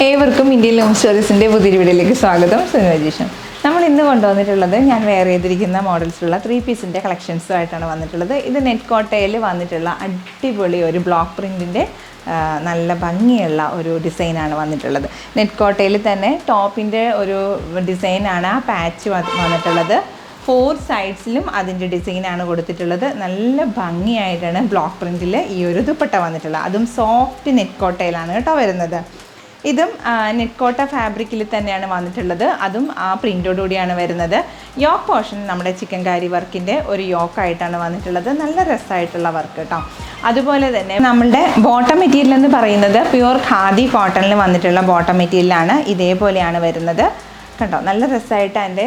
ഏവർക്കും Indian home സ്റ്റോറീസിൻ്റെ പുതിയ വീഡിയോയിലേക്ക് സ്വാഗതം. സുനിജീഷൻ. നമ്മൾ ഇന്ന് കൊണ്ടുവന്നിട്ടുള്ളത് ഞാൻ വെയർ ചെയ്തിരിക്കുന്ന മോഡൽസിലുള്ള 3 പീസിൻ്റെ കളക്ഷൻസുമായിട്ടാണ് വന്നിട്ടുള്ളത്. ഇത് നെറ്റ് കോട്ടയിൽ വന്നിട്ടുള്ള അടിപൊളി ഒരു ബ്ലോക്ക് പ്രിൻറ്റിൻ്റെ നല്ല ഭംഗിയുള്ള ഒരു ഡിസൈനാണ് വന്നിട്ടുള്ളത്. നെറ്റ് കോട്ടയിൽ തന്നെ ടോപ്പിൻ്റെ ഒരു ഡിസൈനാണ് ആ പാച്ച് വന്നിട്ടുള്ളത്. 4 സൈഡ്സിലും അതിൻ്റെ ഡിസൈനാണ് കൊടുത്തിട്ടുള്ളത്. നല്ല ഭംഗിയായിട്ടാണ് ബ്ലോക്ക് പ്രിൻറ്റിൽ ഈ ഒരു ദുപ്പട്ട വന്നിട്ടുള്ളത്. അതും സോഫ്റ്റ് നെറ്റ് കോട്ടയിലാണ് കേട്ടോ വരുന്നത്. ഇതും നെറ്റ് കോട്ട ഫാബ്രിക്കിൽ തന്നെയാണ് വന്നിട്ടുള്ളത്. അതും ആ പ്രിൻ്റോടുകൂടിയാണ് വരുന്നത്. യോക്ക് പോർഷൻ നമ്മുടെ ചിക്കൻ കാരി വർക്കിൻ്റെ ഒരു യോക്കായിട്ടാണ് വന്നിട്ടുള്ളത്. നല്ല രസമായിട്ടുള്ള വർക്ക് കേട്ടോ. അതുപോലെ തന്നെ നമ്മളുടെ ബോട്ടം മെറ്റീരിയൽ എന്ന് പറയുന്നത് പ്യുവർ ഖാദി കോട്ടണിൽ വന്നിട്ടുള്ള ബോട്ടം മെറ്റീരിയലാണ്. ഇതേപോലെയാണ് വരുന്നത് കണ്ടോ. നല്ല രസമായിട്ട് അതിൻ്റെ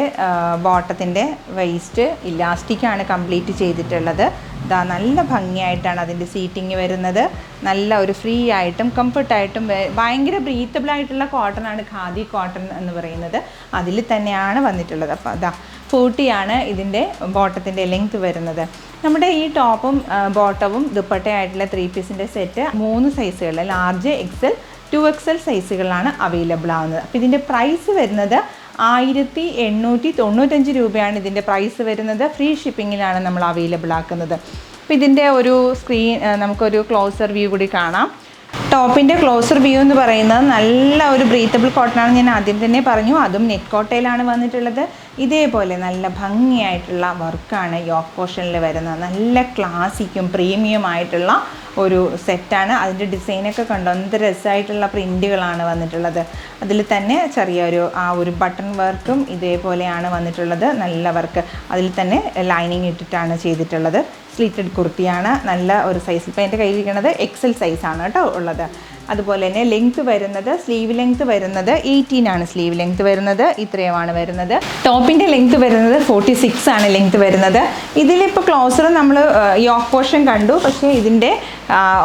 ബോട്ടത്തിൻ്റെ വേസ്റ്റ് ഇലാസ്റ്റിക്കാണ് കംപ്ലീറ്റ് ചെയ്തിട്ടുള്ളത്. ഇതാ നല്ല ഭംഗിയായിട്ടാണ് അതിൻ്റെ സീറ്റിങ് വരുന്നത്. നല്ല ഒരു ഫ്രീ ആയിട്ടും കംഫർട്ടായിട്ടും ഭയങ്കര ബ്രീത്തബിളായിട്ടുള്ള കോട്ടണാണ് ഖാദി കോട്ടൺ എന്ന് പറയുന്നത്. അതിൽ തന്നെയാണ് വന്നിട്ടുള്ളത്. അപ്പോൾ അതാ 40 ഇതിൻ്റെ ബോട്ടത്തിൻ്റെ ലെങ്ത് വരുന്നത്. നമ്മുടെ ഈ ടോപ്പും ബോട്ടവും ദുപ്പട്ടയായിട്ടുള്ള 3 പീസിൻ്റെ സെറ്റ് 3 സൈസുകളിൽ ലാർജ്, എക്സൽ, 2XL സൈസുകളിലാണ് അവൈലബിൾ ആവുന്നത്. അപ്പോൾ ഇതിൻ്റെ പ്രൈസ് വരുന്നത് 1895 രൂപയാണ് ഇതിൻ്റെ പ്രൈസ് വരുന്നത്. ഫ്രീ ഷിപ്പിങ്ങിലാണ് നമ്മൾ അവൈലബിൾ ആക്കുന്നത്. അപ്പോൾ ഇതിൻ്റെ ഒരു നമുക്കൊരു ക്ലോസർ വ്യൂ കൂടി കാണാം. ടോപ്പിൻ്റെ ക്ലോസർ വ്യൂ എന്ന് പറയുന്നത് നല്ല ഒരു ബ്രീത്തബിൾ കോട്ടനാണ്. ഞാൻ ആദ്യം തന്നെ പറഞ്ഞു. അതും നെറ്റ് കോട്ടയിലാണ് വന്നിട്ടുള്ളത്. ഇതേപോലെ നല്ല ഭംഗിയായിട്ടുള്ള വർക്കാണ് യോക്ക് പോർഷനിൽ വരുന്നത്. നല്ല ക്ലാസിക്കും പ്രീമിയം ആയിട്ടുള്ള ഒരു സെറ്റാണ്. അതിൻ്റെ ഡിസൈനൊക്കെ കണ്ടോ, എന്ത് രസമായിട്ടുള്ള പ്രിൻറ്റുകളാണ് വന്നിട്ടുള്ളത്. അതിൽ തന്നെ ചെറിയൊരു ഒരു ബട്ടൺ വർക്കും ഇതേപോലെയാണ് വന്നിട്ടുള്ളത്. നല്ല വർക്ക്. അതിൽ തന്നെ ലൈനിങ് ഇട്ടിട്ടാണ് ചെയ്തിട്ടുള്ളത്. സ്ലിറ്റഡ് കുർത്തിയാണ്. നല്ല ഒരു സൈസ്. ഇപ്പോൾ എൻ്റെ കയ്യിലിരിക്കുന്നത് XL സൈസാണ് കേട്ടോ ഉള്ളത്. അതുപോലെ തന്നെ ലെങ്ത്ത് വരുന്നത്, സ്ലീവ് ലെങ്ത്ത് വരുന്നത് 18 സ്ലീവ് ലെങ്ത്ത് വരുന്നത്. ഇത്രയുമാണ് വരുന്നത്. ടോപ്പിൻ്റെ ലെങ്ത്ത് വരുന്നത് 46 ലെങ്ത്ത് വരുന്നത്. ഇതിലിപ്പോൾ ക്ലോസർ നമ്മൾ യോക്ക് പോർഷൻ കണ്ടു. പക്ഷേ ഇതിൻ്റെ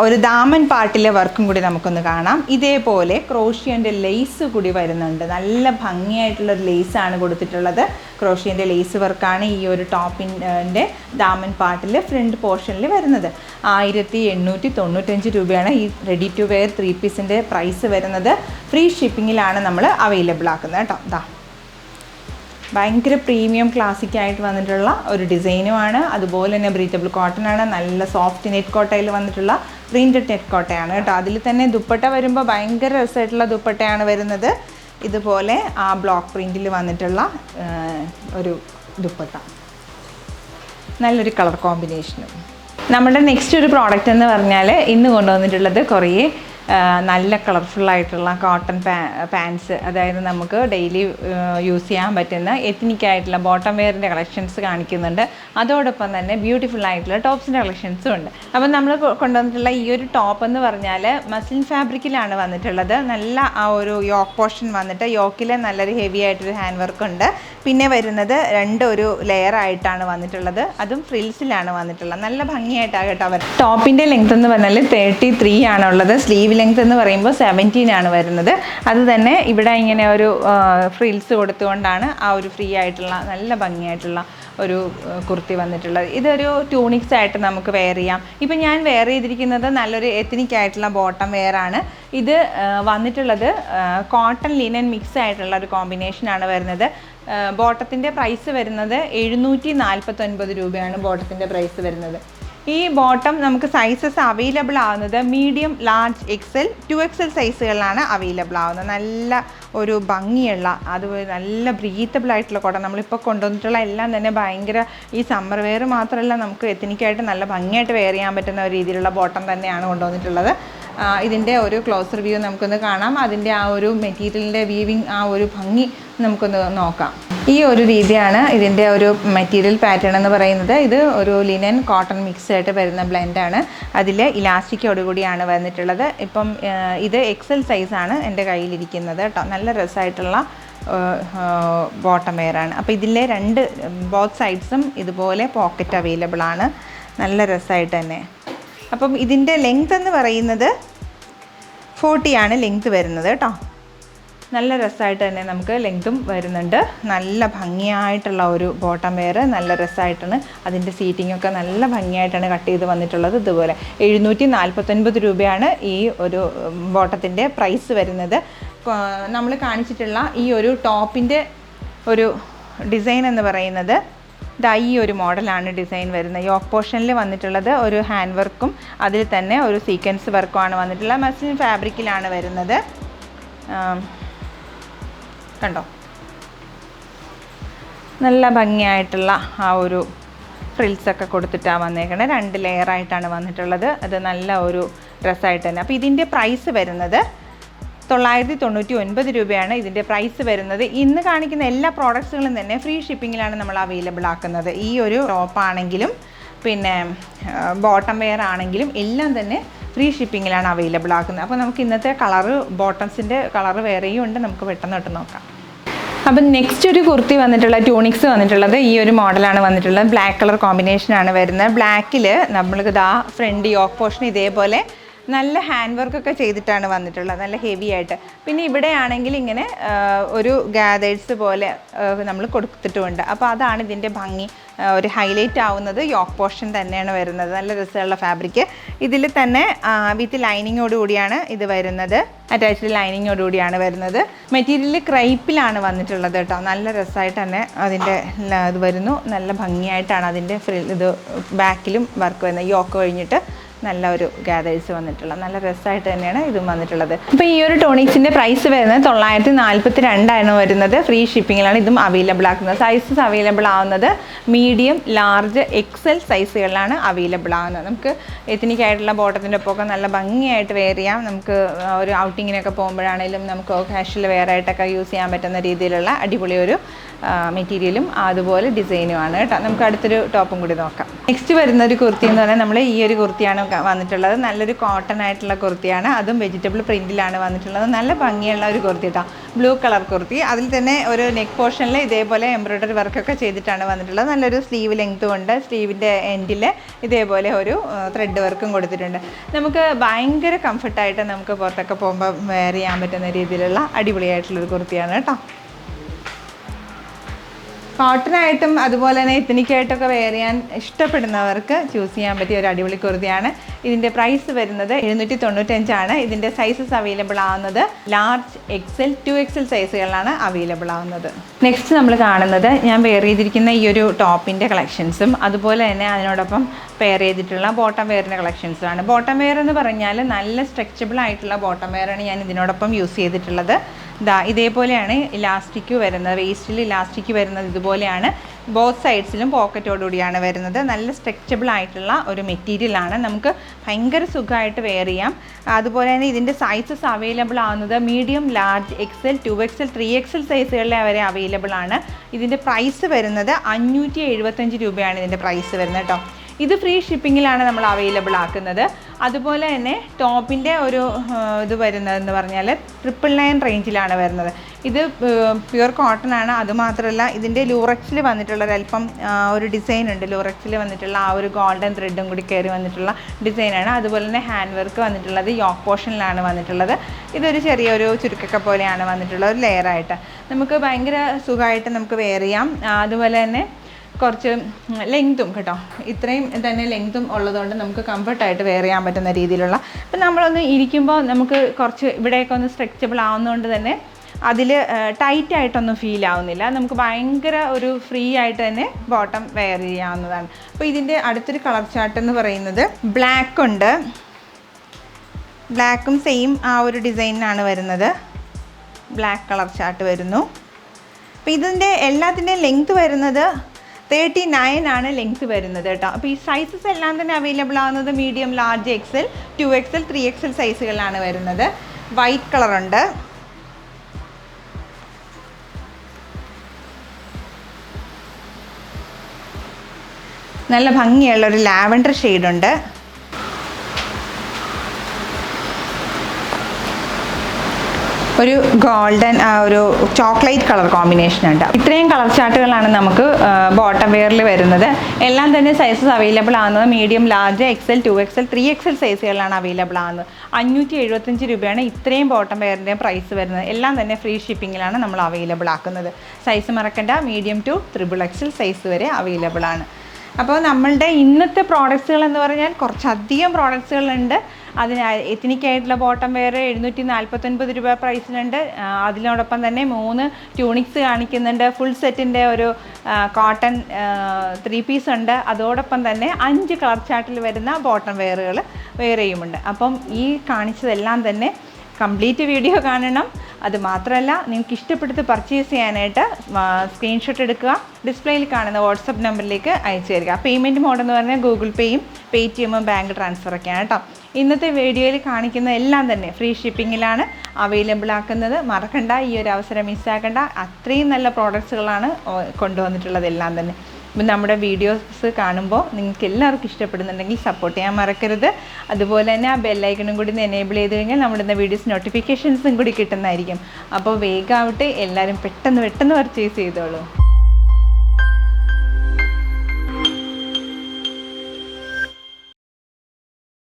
ഒരു ദാമൻ പാർട്ടിലെ വർക്കും കൂടി നമുക്കൊന്ന് കാണാം. ഇതേപോലെ ക്രോഷ്യൻ്റെ ലേസ് കൂടി വരുന്നുണ്ട്. നല്ല ഭംഗിയായിട്ടുള്ളൊരു ലേസാണ് കൊടുത്തിട്ടുള്ളത്. ക്രോഷ്യൻ്റെ ലേസ് വർക്കാണ് ഈ ഒരു ടോപ്പിൻ്റെ ദാമൻ പാർട്ടിൽ ഫ്രണ്ട് പോർഷനിൽ വരുന്നത്. 1895 രൂപയാണ് ഈ റെഡി ടു വെയർ 3 പീസിൻ്റെ പ്രൈസ് വരുന്നത്. ഫ്രീ ഷിപ്പിങ്ങിലാണ് നമ്മൾ അവൈലബിൾ ആക്കുന്നത് കേട്ടോ. ഇതാ ഭയങ്കര പ്രീമിയം ക്ലാസിക്കായിട്ട് വന്നിട്ടുള്ള ഒരു ഡിസൈനുമാണ്. അതുപോലെ തന്നെ ബ്രീത്തബിൾ കോട്ടൺ ആണ്. നല്ല സോഫ്റ്റ് നെറ്റ് കോട്ടയിൽ വന്നിട്ടുള്ള പ്രിൻറ്റഡ് നെറ്റ് കോട്ടയാണ് കേട്ടോ. അതിൽ തന്നെ ദുപ്പട്ട വരുമ്പോൾ ഭയങ്കര രസമായിട്ടുള്ള ദുപ്പട്ടയാണ് വരുന്നത്. ഇതുപോലെ ആ ബ്ലോക്ക് പ്രിൻറ്റിൽ വന്നിട്ടുള്ള ഒരു ദുപ്പട്ട, നല്ലൊരു കളർ കോമ്പിനേഷനും. നമ്മുടെ നെക്സ്റ്റ് ഒരു പ്രോഡക്റ്റ് എന്ന് പറഞ്ഞാൽ ഇന്ന് കൊണ്ടുവന്നിട്ടുള്ളത് കുറേ നല്ല കളർഫുള്ളായിട്ടുള്ള കോട്ടൺ പാൻസ്, അതായത് നമുക്ക് ഡെയിലി യൂസ് ചെയ്യാൻ പറ്റുന്ന എത്നിക്കായിട്ടുള്ള ബോട്ടം വെയറിൻ്റെ കളക്ഷൻസ് കാണിക്കുന്നുണ്ട്. അതോടൊപ്പം തന്നെ ബ്യൂട്ടിഫുൾ ആയിട്ടുള്ള ടോപ്സിൻ്റെ കളക്ഷൻസും ഉണ്ട്. അപ്പം നമ്മൾ കൊണ്ടുവന്നിട്ടുള്ള ഈ ഒരു ടോപ്പ് എന്ന് പറഞ്ഞാൽ മസ്ലിൻ ഫാബ്രിക്കിലാണ് വന്നിട്ടുള്ളത്. നല്ല ആ ഒരു യോക്ക് പോർഷൻ വന്നിട്ട് യോക്കിൽ നല്ലൊരു ഹെവി ആയിട്ടൊരു ഹാൻഡ് വർക്ക് ഉണ്ട്. പിന്നെ വരുന്നത് ഒരു ലെയർ ആയിട്ടാണ് വന്നിട്ടുള്ളത്. അതും ഫ്രിൽസിലാണ് വന്നിട്ടുള്ളത്. നല്ല ഭംഗിയായിട്ടാണ് കേട്ടോ. അവർ ടോപ്പിൻ്റെ ലെങ്ത് എന്ന് പറഞ്ഞാൽ 33 ആണുള്ളത്. സ്ലീവ് ലെങ്ത് എന്ന് പറയുമ്പോൾ 17 വരുന്നത്. അത് തന്നെ ഇവിടെ ഇങ്ങനെ ഒരു ഫ്രിൽസ് കൊടുത്തുകൊണ്ടാണ് ആ ഒരു ഫ്രീ ആയിട്ടുള്ള നല്ല ഭംഗിയായിട്ടുള്ള ഒരു കുർത്തി വന്നിട്ടുള്ളത്. ഇതൊരു ട്യൂണിക്സ് ആയിട്ട് നമുക്ക് വെയർ ചെയ്യാം. ഇപ്പം ഞാൻ വെയർ ചെയ്തിരിക്കുന്നത് നല്ലൊരു എത്നിക് ആയിട്ടുള്ള ബോട്ടം വെയറാണ്. ഇത് വന്നിട്ടുള്ളത് കോട്ടൺ ലിനൻ മിക്സ് ആയിട്ടുള്ള ഒരു കോമ്പിനേഷനാണ് വരുന്നത്. ബോട്ടത്തിൻ്റെ പ്രൈസ് വരുന്നത് 749 രൂപയാണ് ബോട്ടത്തിൻ്റെ പ്രൈസ് വരുന്നത്. ഈ ബോട്ടം നമുക്ക് സൈസസ് അവൈലബിൾ ആവുന്നത് മീഡിയം, ലാർജ്, XL, 2XL സൈസുകളിലാണ് അവൈലബിൾ ആവുന്നത്. നല്ല ഒരു ഭംഗിയുള്ള, അതുപോലെ നല്ല ബ്രീത്തബിൾ ആയിട്ടുള്ള കോട്ടൺ. നമ്മളിപ്പോൾ കൊണ്ടുവന്നിട്ടുള്ള എല്ലാം തന്നെ ഭയങ്കര ഈ സമ്മർ വെയർ മാത്രമല്ല, നമുക്ക് എത്നിക്കായിട്ട് നല്ല ഭംഗിയായിട്ട് വെയർ ചെയ്യാൻ പറ്റുന്ന ഒരു രീതിയിലുള്ള ബോട്ടം തന്നെയാണ് കൊണ്ടുവന്നിട്ടുള്ളത്. ഇതിൻ്റെ ഒരു ക്ലോസർ വ്യൂ നമുക്കൊന്ന് കാണാം. അതിൻ്റെ ആ ഒരു മെറ്റീരിയലിൻ്റെ വീവിങ് ആ ഒരു ഭംഗി നമുക്കൊന്ന് നോക്കാം. ഈ ഒരു രീതിയാണ് ഇതിൻ്റെ ഒരു മെറ്റീരിയൽ പാറ്റേൺ എന്ന് പറയുന്നത്. ഇത് ഒരു ലിനൻ കോട്ടൺ മിക്സ് ആയിട്ട് വരുന്ന ബ്ലെൻഡാണ്. അതിൽ ഇലാസ്റ്റിക്കോടുകൂടിയാണ് വന്നിട്ടുള്ളത്. ഇപ്പം ഇത് XL സൈസാണ് എൻ്റെ കയ്യിലിരിക്കുന്നത് കേട്ടോ. നല്ല രസമായിട്ടുള്ള ബോട്ടം വെയറാണ്. അപ്പോൾ ഇതിലെ ബോത്ത് സൈഡ്സും ഇതുപോലെ പോക്കറ്റ് അവൈലബിൾ ആണ്. നല്ല രസമായിട്ട് തന്നെ. അപ്പം ഇതിൻ്റെ ലെങ്ത് എന്ന് പറയുന്നത് 40 ലെങ്ത് വരുന്നത് കേട്ടോ. നല്ല രസമായിട്ട് തന്നെ നമുക്ക് ലെങ്തും വരുന്നുണ്ട്. നല്ല ഭംഗിയായിട്ടുള്ള ഒരു ബോട്ടം വെയർ, നല്ല രസമായിട്ടാണ് അതിൻ്റെ സീറ്റിങ്ങൊക്കെ നല്ല ഭംഗിയായിട്ടാണ് കട്ട് ചെയ്ത് വന്നിട്ടുള്ളത്. ഇതുപോലെ 749 രൂപയാണ് ഈ ഒരു ബോട്ടത്തിൻ്റെ പ്രൈസ് വരുന്നത്. നമ്മൾ കാണിച്ചിട്ടുള്ള ഈ ഒരു ടോപ്പിൻ്റെ ഒരു ഡിസൈൻ എന്ന് പറയുന്നത് ഈ ഒരു മോഡലാണ് ഡിസൈൻ വരുന്നത്. യോക്ക് പോർഷനിൽ വന്നിട്ടുള്ളത് ഒരു ഹാൻഡ് വർക്കും അതിൽ തന്നെ ഒരു സീക്വൻസ് വർക്കുമാണ് വന്നിട്ടുള്ളത്. മസ്ലിൻ ഫാബ്രിക്കിലാണ് വരുന്നത്. കണ്ടോ, നല്ല ഭംഗിയായിട്ടുള്ള ആ ഒരു ഫ്രിൽസൊക്കെ കൊടുത്തിട്ടാണ് വന്നേക്കണത്. 2 ലെയറായിട്ടാണ് വന്നിട്ടുള്ളത്. അത് നല്ല ഒരു ഡ്രസ്സായിട്ട് തന്നെ. അപ്പോൾ ഇതിൻ്റെ പ്രൈസ് വരുന്നത് 999 രൂപയാണ് ഇതിൻ്റെ പ്രൈസ് വരുന്നത്. ഇന്ന് കാണിക്കുന്ന എല്ലാ പ്രോഡക്ട്സുകളും തന്നെ ഫ്രീ ഷിപ്പിങ്ങിലാണ് നമ്മൾ അവൈലബിൾ ആക്കുന്നത്. ഈ ഒരു ടോപ്പാണെങ്കിലും പിന്നെ ബോട്ടം വെയർ ആണെങ്കിലും എല്ലാം തന്നെ ഫ്രീ ഷിപ്പിങ്ങിലാണ് അവൈലബിൾ ആക്കുന്നത്. അപ്പോൾ നമുക്ക് ഇന്നത്തെ കളറ്, ബോട്ടംസിൻ്റെ കളറ് വേറെയും ഉണ്ട്. നമുക്ക് പെട്ടെന്ന് തൊട്ട് നോക്കാം. അപ്പം നെക്സ്റ്റ് ഒരു കുർത്തി വന്നിട്ടുള്ള ട്യൂണിക്സ് വന്നിട്ടുള്ളത് ഈ ഒരു മോഡലാണ് വന്നിട്ടുള്ളത്. ബ്ലാക്ക് കളർ കോമ്പിനേഷനാണ് വരുന്നത്. ബ്ലാക്കിൽ നമ്മൾക്ക് ഫ്രണ്ട് യോക്ക് പോർഷൻ ഇതേപോലെ നല്ല ഹാൻഡ് വർക്കൊക്കെ ചെയ്തിട്ടാണ് വന്നിട്ടുള്ളത്, നല്ല ഹെവി ആയിട്ട്. പിന്നെ ഇവിടെ ആണെങ്കിൽ ഇങ്ങനെ ഒരു ഗാദേഴ്സ് പോലെ നമ്മൾ കൊടുത്തിട്ടുമുണ്ട്. അപ്പോൾ അതാണ് ഇതിൻ്റെ ഭംഗി, ഒരു ഹൈലൈറ്റ് ആവുന്നത്. യോക്ക് പോർഷൻ തന്നെയാണ് വരുന്നത്. നല്ല രസമുള്ള ഫാബ്രിക്. ഇതിൽ തന്നെ വിത്ത് ലൈനിങ്ങോട് കൂടിയാണ് ഇത് വരുന്നത്. അറ്റാച്ച്ഡ് ലൈനിങ്ങോടുകൂടിയാണ് വരുന്നത്. മെറ്റീരിയൽ ക്രൈപ്പിലാണ് വന്നിട്ടുള്ളത് കേട്ടോ. നല്ല രസമായിട്ട് തന്നെ അതിൻ്റെ ഇത് വരുന്നു. നല്ല ഭംഗിയായിട്ടാണ് അതിൻ്റെ ഇത് ബാക്കിലും വർക്ക് വരുന്നത്. യോക്ക് കഴിഞ്ഞിട്ട് നല്ല ഒരു ഗാദേഴ്സ് വന്നിട്ടുള്ള നല്ല രസമായിട്ട് തന്നെയാണ് ഇതും വന്നിട്ടുള്ളത്. അപ്പോൾ ഈ ഒരു ടോണിക്സിൻ്റെ പ്രൈസ് വരുന്നത് 942 വരുന്നത്. ഫ്രീ ഷിപ്പിങ്ങിലാണ് ഇതും അവൈലബിൾ ആക്കുന്നത്. സൈസസ് അവൈലബിൾ ആവുന്നത് മീഡിയം, ലാർജ്, എക്സൽ സൈസുകളിലാണ് അവൈലബിൾ ആവുന്നത്. നമുക്ക് എത്നിക് ആയിട്ടുള്ള ബോട്ടത്തിൻ്റെ ഒപ്പമൊക്കെ നല്ല ഭംഗിയായിട്ട് വെയർ ചെയ്യാം. നമുക്ക് ഒരു ഔട്ടിങ്ങിനൊക്കെ പോകുമ്പോഴാണെങ്കിലും നമുക്ക് കാഷ്വൽ വെയർ ആയിട്ടൊക്കെ യൂസ് ചെയ്യാൻ പറ്റുന്ന രീതിയിലുള്ള അടിപൊളി ഒരു മെറ്റീരിയലും അതുപോലെ ഡിസൈനുമാണ് കേട്ടോ. നമുക്ക് അടുത്തൊരു ടോപ്പും കൂടി നോക്കാം. നെക്സ്റ്റ് വരുന്ന ഒരു കുർത്തി എന്ന് പറഞ്ഞാൽ നമ്മൾ ഈ ഒരു കുർത്തിയാണ് വന്നിട്ടുള്ളത്. നല്ലൊരു കോട്ടൺ ആയിട്ടുള്ള കുർത്തിയാണ്. അതും വെജിറ്റബിൾ പ്രിൻറ്റിലാണ് വന്നിട്ടുള്ളത്. നല്ല ഭംഗിയുള്ള ഒരു കുർത്തി കേട്ടോ. Blue colour kurti. അതിൽ തന്നെ ഒരു നെക്ക് പോർഷനിൽ ഇതേപോലെ എംബ്രോയ്ഡറി വർക്കൊക്കെ ചെയ്തിട്ടാണ് വന്നിട്ടുള്ളത്. നല്ലൊരു സ്ലീവ് ലെങ്ത്തും ഉണ്ട്. സ്ലീവിൻ്റെ എൻഡിൽ ഇതേപോലെ ഒരു ത്രെഡ് വർക്കും കൊടുത്തിട്ടുണ്ട്. നമുക്ക് ഭയങ്കര കംഫർട്ടായിട്ട് നമുക്ക് പുറത്തൊക്കെ പോകുമ്പോൾ വെയർ ചെയ്യാൻ പറ്റുന്ന രീതിയിലുള്ള അടിപൊളിയായിട്ടുള്ളൊരു കുർത്തിയാണ് കേട്ടോ. കോട്ടനായിട്ടും അതുപോലെ തന്നെ എത്നിക്കായിട്ടൊക്കെ വെയർ ചെയ്യാൻ ഇഷ്ടപ്പെടുന്നവർക്ക് ചൂസ് ചെയ്യാൻ പറ്റിയ ഒരു അടിപൊളി കുർത്തിയാണ്. ഇതിൻ്റെ പ്രൈസ് വരുന്നത് 795 ഇതിൻ്റെ സൈസസ് അവൈലബിൾ ആവുന്നത് ലാർജ്, എക്സൽ, 2XL സൈസുകളിലാണ് അവൈലബിൾ ആവുന്നത്. നെക്സ്റ്റ് നമ്മൾ കാണുന്നത് ഞാൻ വെയർ ചെയ്തിരിക്കുന്ന ഈ ഒരു ടോപ്പിൻ്റെ കളക്ഷൻസും അതുപോലെ തന്നെ അതിനോടൊപ്പം പെയർ ചെയ്തിട്ടുള്ള ബോട്ടം വെയറിൻ്റെ കളക്ഷൻസുമാണ്. ബോട്ടം വെയർ എന്ന് പറഞ്ഞാൽ നല്ല സ്ട്രെച്ചബിൾ ആയിട്ടുള്ള ബോട്ടം വെയറാണ് ഞാൻ ഇതിനോടൊപ്പം യൂസ് ചെയ്തിട്ടുള്ളത്. ഇതേപോലെയാണ് ഇലാസ്റ്റിക് വരുന്നത്. വേസ്റ്റിൽ ഇലാസ്റ്റിക് വരുന്നത് ഇതുപോലെയാണ്. ബോത്ത് സൈഡ്സിലും പോക്കറ്റോടുകൂടിയാണ് വരുന്നത്. നല്ല സ്ട്രെച്ചബിൾ ആയിട്ടുള്ള ഒരു മെറ്റീരിയലാണ്. നമുക്ക് ഭയങ്കര സുഖമായിട്ട് വെയർ ചെയ്യാം. അതുപോലെ തന്നെ ഇതിൻ്റെ സൈസസ് അവൈലബിൾ ആവുന്നത് medium, large, XL, 2XL, 3XL സൈസുകളിലെ വരെ അവൈലബിൾ ആണ്. ഇതിൻ്റെ പ്രൈസ് വരുന്നത് 575 രൂപയാണ് ഇതിൻ്റെ പ്രൈസ് വരുന്നത് കേട്ടോ. ഇത് ഫ്രീ ഷിപ്പിങ്ങിലാണ് നമ്മൾ അവൈലബിൾ ആക്കുന്നത്. അതുപോലെ തന്നെ ടോപ്പിൻ്റെ ഒരു ഇത് വരുന്നതെന്ന് പറഞ്ഞാൽ 999 റേഞ്ചിലാണ് വരുന്നത്. ഇത് പ്യുവർ കോട്ടൺ ആണ്. അതുമാത്രമല്ല ഇതിൻ്റെ ലൂറക്സിൽ വന്നിട്ടുള്ള ഒരല്പം ഒരു ഡിസൈൻ ഉണ്ട്. ലൂറക്സിൽ വന്നിട്ടുള്ള ആ ഒരു ഗോൾഡൻ ത്രെഡും കൂടി കയറി വന്നിട്ടുള്ള ഡിസൈനാണ്. അതുപോലെ തന്നെ ഹാൻഡ് വർക്ക് വന്നിട്ടുള്ളത് യോക്ക് പോർഷനിലാണ് വന്നിട്ടുള്ളത്. ഇതൊരു ചെറിയൊരു ചുരുക്കൊക്കെ പോലെയാണ് വന്നിട്ടുള്ളത്, ഒരു ലെയറായിട്ട്. നമുക്ക് ഭയങ്കര സുഖമായിട്ട് നമുക്ക് വെയർ ചെയ്യാം. അതുപോലെ തന്നെ കുറച്ച് ലെങ്ത്തും കേട്ടോ, ഇത്രയും തന്നെ ലെങ്ത്തും ഉള്ളതുകൊണ്ട് നമുക്ക് കംഫർട്ടായിട്ട് വെയർ ചെയ്യാൻ പറ്റുന്ന രീതിയിലുള്ള. ഇപ്പം നമ്മളൊന്ന് ഇരിക്കുമ്പോൾ നമുക്ക് കുറച്ച് ഇവിടെയൊക്കെ ഒന്ന് സ്ട്രെച്ചബിൾ ആവുന്നതുകൊണ്ട് തന്നെ അതിൽ ടൈറ്റായിട്ടൊന്നും ഫീൽ ആവുന്നില്ല. നമുക്ക് ഭയങ്കര ഒരു ഫ്രീ ആയിട്ട് തന്നെ ബോട്ടം വെയർ ചെയ്യാവുന്നതാണ്. അപ്പോൾ ഇതിൻ്റെ അടുത്തൊരു കളർ ചാർട്ട് എന്ന് പറയുന്നത് ബ്ലാക്ക് ഉണ്ട്. ബ്ലാക്കും സെയിം ആ ഒരു ഡിസൈനാണ് വരുന്നത്. ബ്ലാക്ക് കളർ ചാർട്ട് വരുന്നു. അപ്പോൾ ഇതിൻ്റെ എല്ലാത്തിൻ്റെയും ലെങ്ത്ത് വരുന്നത് 39 ആണ് ലെങ്ത്ത് വരുന്നത് കേട്ടോ. അപ്പോൾ ഈ സൈസസ് എല്ലാം തന്നെ അവൈലബിൾ ആവുന്നത് medium, large, XL, 2XL, 3XL സൈസുകളിലാണ് വരുന്നത്. വൈറ്റ് കളറുണ്ട്. നല്ല ഭംഗിയുള്ളൊരു ലാവൻഡർ ഷെയ്ഡുണ്ട്. ഒരു ഗോൾഡൻ ഒരു ചോക്ലേറ്റ് കളർ കോമ്പിനേഷൻ ഉണ്ട്. ഇത്രയും കളർ ചാർട്ടുകളാണ് നമുക്ക് ബോട്ടം വെയറിൽ വരുന്നത്. എല്ലാം തന്നെ സൈസസ് അവൈലബിൾ ആവുന്നത് medium, large, XL, 2XL, 3XL സൈസുകളിലാണ് അവൈലബിൾ ആവുന്നത്. 575 രൂപയാണ് ഇത്രയും ബോട്ടം വെയറിൻ്റെ പ്രൈസ് വരുന്നത്. എല്ലാം തന്നെ ഫ്രീ ഷിപ്പിങ്ങിലാണ് നമ്മൾ അവൈലബിൾ ആക്കുന്നത്. സൈസ് മറക്കണ്ട, മീഡിയം ടു XXL സൈസ് വരെ അവൈലബിൾ ആണ്. അപ്പോൾ നമ്മളുടെ ഇന്നത്തെ പ്രോഡക്റ്റ്സുകൾ എന്ന് പറഞ്ഞാൽ കുറച്ചധികം പ്രോഡക്റ്റ്സുകളുണ്ട്. അതിന് എത്നിക്കായിട്ടുള്ള ബോട്ടം വെയർ 749 രൂപ പ്രൈസിലുണ്ട്. അതിനോടൊപ്പം തന്നെ 3 ട്യൂണിക്സ് കാണിക്കുന്നുണ്ട്. ഫുൾ സെറ്റിൻ്റെ ഒരു കോട്ടൺ 3 പീസ് ഉണ്ട്. അതോടൊപ്പം തന്നെ 5 കളർ ചാർട്ടിൽ വരുന്ന ബോട്ടം വെയറുകൾ വേറെയുമുണ്ട്. അപ്പം ഈ കാണിച്ചതെല്ലാം തന്നെ കംപ്ലീറ്റ് വീഡിയോ കാണണം. അത് മാത്രമല്ല, നിങ്ങൾക്ക് ഇഷ്ടപ്പെടുത്ത് പർച്ചേസ് ചെയ്യാനായിട്ട് സ്ക്രീൻഷോട്ട് എടുക്കുക, ഡിസ്പ്ലേയിൽ കാണുന്ന വാട്സപ്പ് നമ്പറിലേക്ക് അയച്ചു തരിക. പേയ്മെൻറ്റ് മോഡ് എന്ന് പറഞ്ഞാൽ ഗൂഗിൾ പേയും പേടിഎമ്മും ബാങ്ക് ട്രാൻസ്ഫറൊക്കെയാണ് കേട്ടോ. ഇന്നത്തെ വീഡിയോയിൽ കാണിക്കുന്ന എല്ലാം തന്നെ ഫ്രീ ഷിപ്പിങ്ങിലാണ് അവൈലബിൾ ആക്കുന്നത്. മറക്കണ്ട, ഈ ഒരു അവസരം മിസ്സാക്കണ്ട. അത്രയും നല്ല പ്രോഡക്ട്സുകളാണ് കൊണ്ടുവന്നിട്ടുള്ളത് എല്ലാം തന്നെ. അപ്പം നമ്മുടെ വീഡിയോസ് കാണുമ്പോൾ നിങ്ങൾക്ക് എല്ലാവർക്കും ഇഷ്ടപ്പെടുന്നുണ്ടെങ്കിൽ സപ്പോർട്ട് ചെയ്യാൻ മറക്കരുത്. അതുപോലെ തന്നെ ആ ബെല്ലൈക്കണും കൂടി എനേബിൾ ചെയ്ത് കഴിഞ്ഞാൽ നമ്മുടെ വീഡിയോസ് നോട്ടിഫിക്കേഷൻസും കൂടി കിട്ടുന്നതായിരിക്കും. അപ്പോൾ വേഗമാവട്ടെ, എല്ലാവരും പെട്ടെന്ന് പർച്ചേസ് ചെയ്തോളൂ.